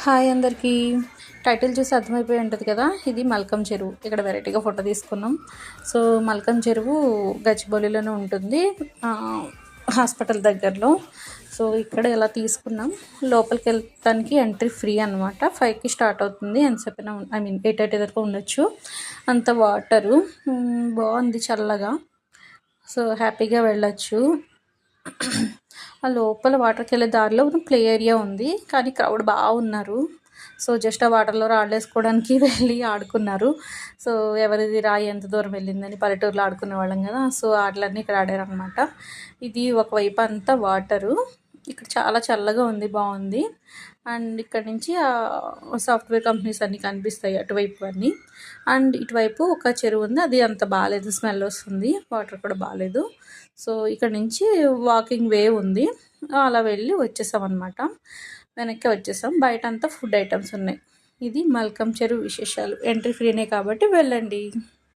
Hi అందరికీ. Title చూసి అర్థమైపోయి ఉంటుంది కదా, ఇది మల్కం చెరువు. ఇక్కడ వెరైటీగా ఫోటో తీసుకున్నాం. సో మల్కం చెరువు గచ్చిబౌలిలోనే ఉంటుంది, హాస్పిటల్ దగ్గరలో. సో ఇక్కడ ఇలా తీసుకున్నాం. లోపలికి వెళ్తానికి ఎంట్రీ ఫ్రీ అనమాట. 5కి స్టార్ట్ అవుతుంది. ఎంతసేపైనా ఎయిట్ వరకు ఉండొచ్చు. అంత వాటరు బాగుంది, చల్లగా. సో హ్యాపీగా వెళ్ళొచ్చు. ఆ లోపల వాటర్కి వెళ్ళే దారిలో ప్లే ఏరియా ఉంది, కానీ క్రౌడ్ బాగున్నారు. సో జస్ట్ ఆ వాటర్లో రాళ్ళేసుకోవడానికి వెళ్ళి ఆడుకున్నారు. సో ఎవరిది రాయి ఎంత దూరం వెళ్ళిందని పల్లెటూరులో ఆడుకునే వాళ్ళం కదా, సో ఆటలన్నీ ఇక్కడ ఆడారనమాట. ఇది ఒకవైపు అంతా వాటరు. ఇక్కడ చాలా చల్లగా ఉంది, బాగుంది. అండ్ ఇక్కడ నుంచి సాఫ్ట్వేర్ కంపెనీస్ అన్నీ కనిపిస్తాయి అటువైపు అన్నీ. అండ్ ఇటువైపు ఒక చెరువు ఉంది, అది అంత బాగాలేదు, స్మెల్ వస్తుంది, వాటర్ కూడా బాగాలేదు. సో ఇక్కడ నుంచి వాకింగ్ వే ఉంది, అలా వెళ్ళి వచ్చేసాం అనమాట. వెనక్కి వచ్చేసాం. బయట అంతా ఫుడ్ ఐటమ్స్ ఉన్నాయి. ఇది మల్కం చెరువు విశేషాలు. ఎంట్రీ ఫ్రీనే కాబట్టి వెళ్ళండి.